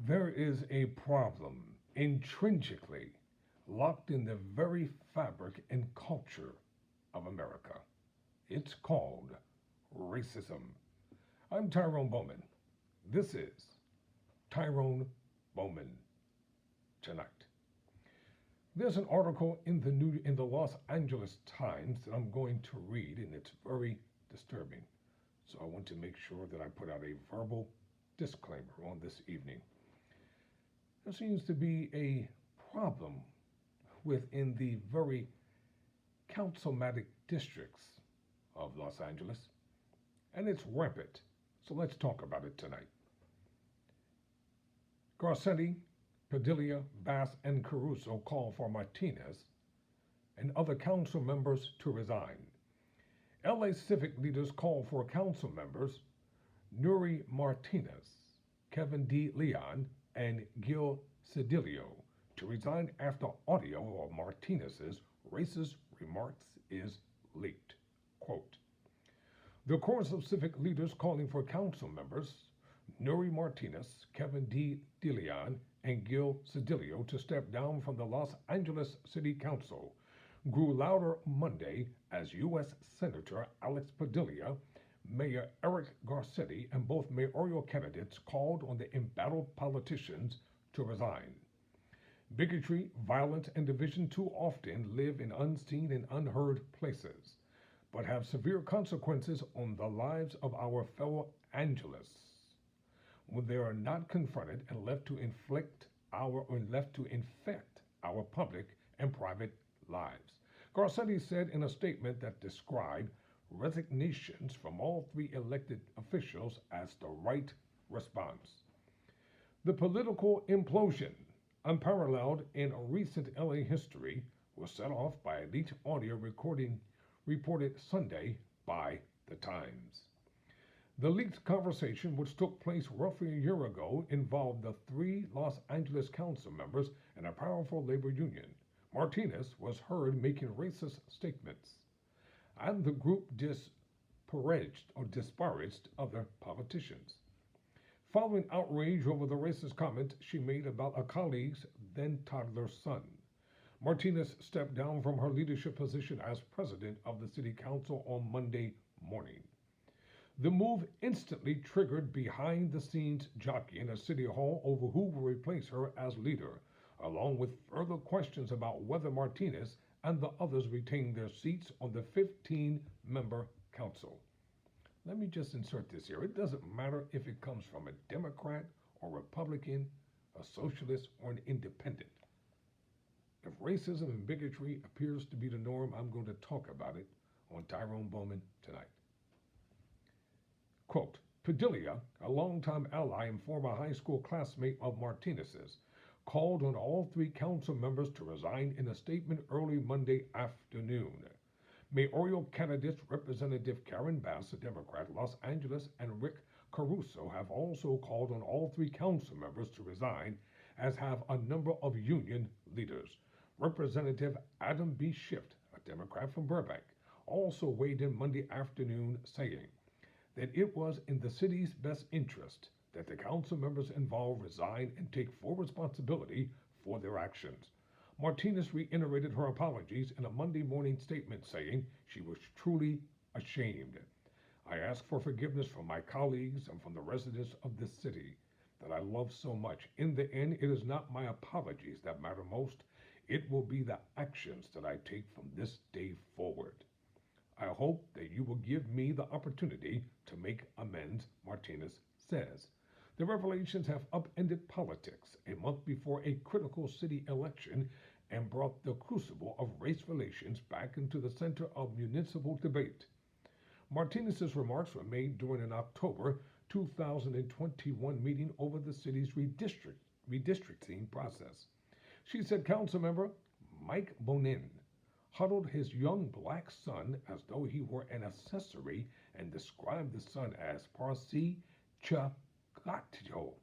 There is a problem intrinsically locked in the very fabric and culture of America. It's called racism. I'm Tyrone Bowman. This is Tyrone Bowman Tonight. There's an article in the Los Angeles Times that I'm going to read, and it's very disturbing. So I want to make sure that I put out a verbal disclaimer on this evening. There seems to be a problem within the very councilmatic districts of Los Angeles, and it's rampant. So let's talk about it tonight. Garcetti, Padilla, Bass, and Caruso call for Martinez and other council members to resign. LA civic leaders call for council members Nuri Martinez, Kevin D. Leon, and Gil Cedillo to resign after audio of Martinez's racist remarks is leaked. Quote, the chorus of civic leaders calling for council members Nuri Martinez, Kevin D. DeLeon, and Gil Cedillo to step down from the Los Angeles City Council grew louder Monday as U.S. Senator Alex Padilla, Mayor Eric Garcetti, and both mayoral candidates called on the embattled politicians to resign. Bigotry, violence, and division too often live in unseen and unheard places, but have severe consequences on the lives of our fellow Angelists when they are not confronted and left to infect our public and private lives. Garcetti said in a statement that described resignations from all three elected officials as the right response. The political implosion, unparalleled in recent LA history, was set off by a leaked audio recording reported Sunday by The Times. The leaked conversation, which took place roughly a year ago, involved the three Los Angeles council members and a powerful labor union. Martinez was heard making racist statements, and the group disparaged other politicians. Following outrage over the racist comment she made about a colleague's then toddler son, Martinez stepped down from her leadership position as president of the city council on Monday morning. The move instantly triggered behind the scenes jockeying at City Hall over who will replace her as leader, along with further questions about whether Martinez and the others retain their seats on the 15-member council. Let me just insert this here. It doesn't matter if it comes from a Democrat or Republican, a socialist, or an independent. If racism and bigotry appears to be the norm, I'm going to talk about it on Tyrone Bowman Tonight. Quote, Padilla, a longtime ally and former high school classmate of Martinez's, called on all three council members to resign in a statement early Monday afternoon. Mayoral candidates Representative Karen Bass, a Democrat, Los Angeles, and Rick Caruso have also called on all three council members to resign, as have a number of union leaders. Representative Adam B. Schiff, a Democrat from Burbank, also weighed in Monday afternoon, saying that it was in the city's best interest that the council members involved resign and take full responsibility for their actions. Martinez reiterated her apologies in a Monday morning statement, saying she was truly ashamed. I ask for forgiveness from my colleagues and from the residents of this city that I love so much. In the end, it is not my apologies that matter most. It will be the actions that I take from this day forward. I hope that you will give me the opportunity to make amends, Martinez says. The revelations have upended politics a month before a critical city election and brought the crucible of race relations back into the center of municipal debate. Martinez's remarks were made during an October 2021 meeting over the city's redistricting process. She said Councilmember Mike Bonin huddled his young black son as though he were an accessory and described the son as Parsi Chacatio.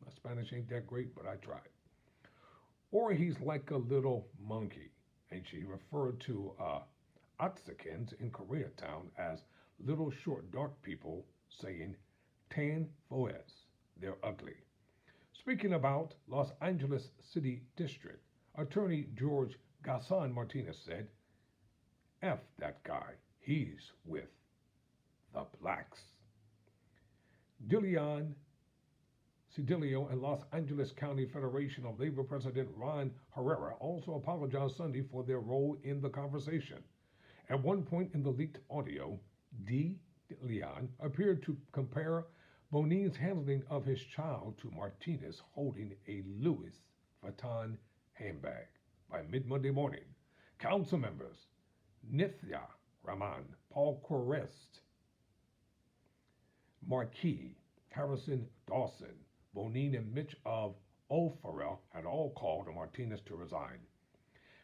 My Spanish ain't that great, but I tried. Or he's like a little monkey. And she referred to Otsakans in Koreatown as little short dark people, saying, Tan Foes, they're ugly. Speaking about Los Angeles City District, Attorney George Gasson Martinez said, F that guy, he's with the blacks. Dilian Cedillo and Los Angeles County Federation of Labor President Ron Herrera also apologized Sunday for their role in the conversation. At one point in the leaked audio, Leon appeared to compare Bonin's handling of his child to Martinez holding a Louis Vuitton handbag. By mid-Monday morning, council members Nithya Raman, Paul Correst, Marquis, Harrison Dawson, Bonin, and Mitch of O'Farrell had all called on Martinez to resign.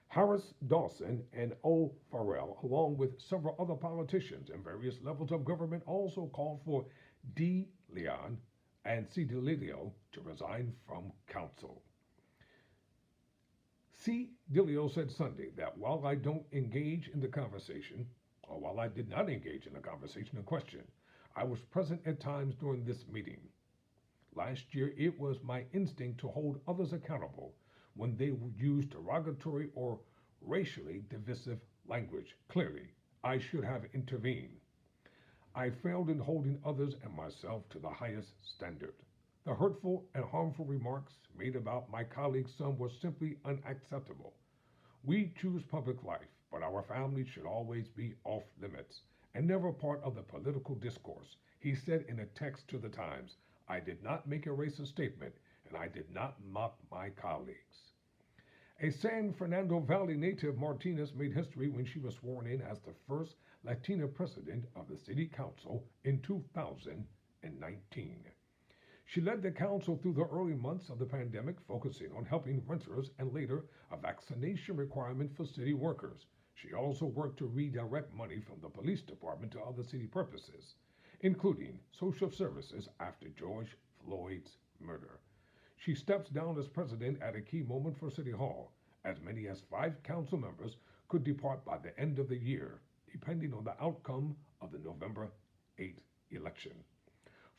Harris Dawson and O'Farrell, along with several other politicians and various levels of government, also called for D. Leon and C. DeLilio to resign from council. C. DeLilio said Sunday that while I don't engage in the conversation, or while I did not engage in the conversation in question, I was present at times during this meeting. Last year, it was my instinct to hold others accountable when they would use derogatory or racially divisive language. Clearly, I should have intervened. I failed in holding others and myself to the highest standard. The hurtful and harmful remarks made about my colleague's son were simply unacceptable. We choose public life, but our family should always be off limits and never part of the political discourse, he said in a text to the Times. I did not make a racist statement, and I did not mock my colleagues. A San Fernando Valley native, Martinez made history when she was sworn in as the first Latina president of the city council in 2019. She led the council through the early months of the pandemic, focusing on helping renters and later a vaccination requirement for city workers. She also worked to redirect money from the police department to other city purposes, including social services after George Floyd's murder. She steps down as president at a key moment for City Hall. As many as 5 council members could depart by the end of the year, depending on the outcome of the November 8th election.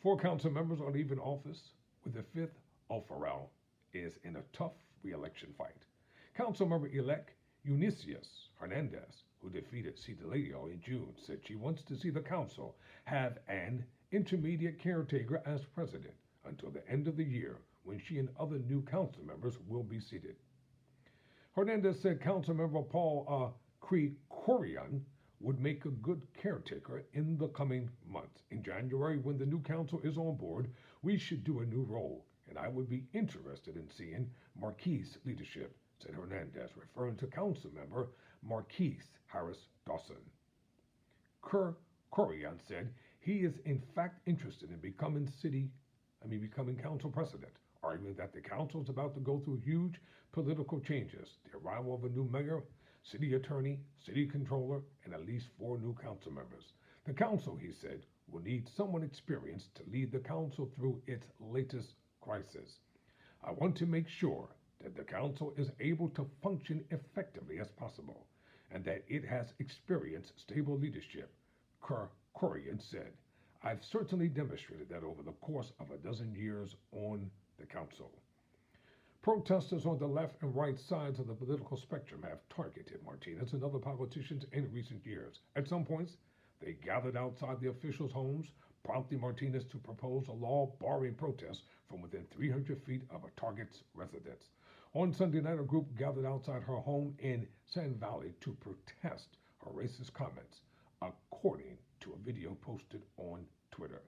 4 council members are leaving office, with the 5th, O'Farrell, is in a tough re-election fight. Councilmember-elect Euniceus Hernandez, who defeated C. DeLilio in June, said she wants to see the council have an intermediate caretaker as president until the end of the year, when she and other new council members will be seated. Hernandez said Councilmember Paul Krikorian would make a good caretaker in the coming months. In January, when the new council is on board, we should do a new role, and I would be interested in seeing Marquis' leadership, said Hernandez, referring to Councilmember Marquis Harris Dawson. Krikorian said he is in fact interested in becoming council president, arguing that the council is about to go through huge political changes, the arrival of a new mayor, city attorney, city controller, and at least 4 new council members. The council, he said, will need someone experienced to lead the council through its latest crisis. I want to make sure that the council is able to function effectively as possible, and that it has experienced stable leadership, Krikorian said. I've certainly demonstrated that over the course of a dozen years on the council. Protesters on the left and right sides of the political spectrum have targeted Martinez and other politicians in recent years. At some points, they gathered outside the officials' homes, prompting Martinez to propose a law barring protests from within 300 feet of a target's residence. On Sunday night, a group gathered outside her home in San Valley to protest her racist comments, according to a video posted on Twitter.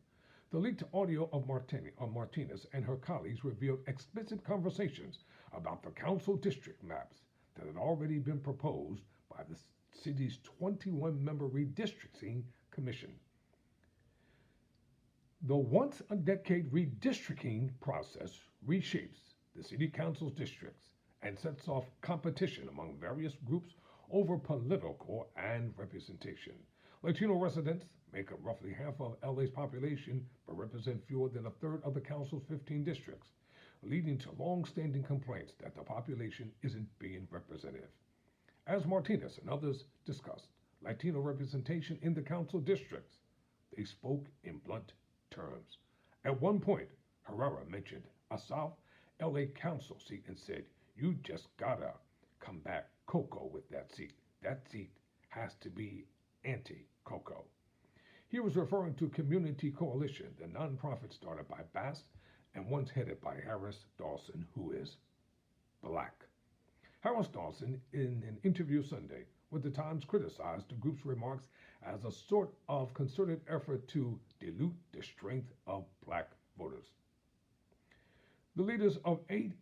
The leaked audio of Martinez and her colleagues revealed explicit conversations about the council district maps that had already been proposed by the city's 21-member redistricting commission. The once-a-decade redistricting process reshapes the city council's districts and sets off competition among various groups over political and representation. Latino residents make up roughly half of LA's population, but represent fewer than a third of the council's 15 districts, leading to long-standing complaints that the population isn't being represented. As Martinez and others discussed Latino representation in the council districts, they spoke in blunt terms. At one point, Herrera mentioned a South LA council seat and said, "You just gotta combat Coco with that seat. That seat has to be anti Coco." He was referring to Community Coalition, the nonprofit started by Bass and once headed by Harris Dawson, who is black. Harris Dawson, in an interview Sunday with the Times, criticized the group's remarks as a sort of concerted effort to dilute the strength of black voters. The leaders of 8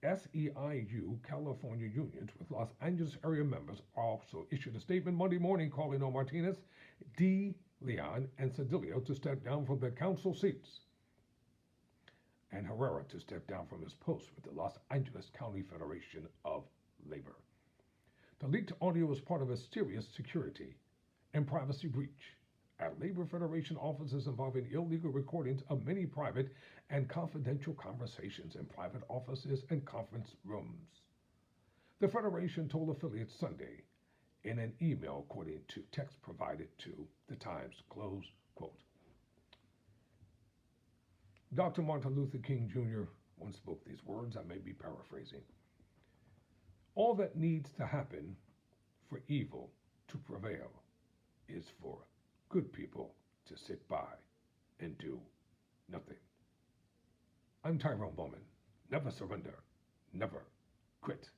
SEIU California unions with Los Angeles area members also issued a statement Monday morning calling on Martinez, De Leon, and Cedillo to step down from their council seats, and Herrera to step down from his post with the Los Angeles County Federation of Labor. The leaked audio was part of a serious security and privacy breach at Labor Federation offices involving illegal recordings of many private and confidential conversations in private offices and conference rooms. The Federation told affiliates Sunday in an email according to text provided to the Times, close quote. Dr. Martin Luther King Jr. once spoke these words. I may be paraphrasing. All that needs to happen for evil to prevail is for good people to sit by and do nothing. I'm Tyrone Bowman. Never surrender. Never quit.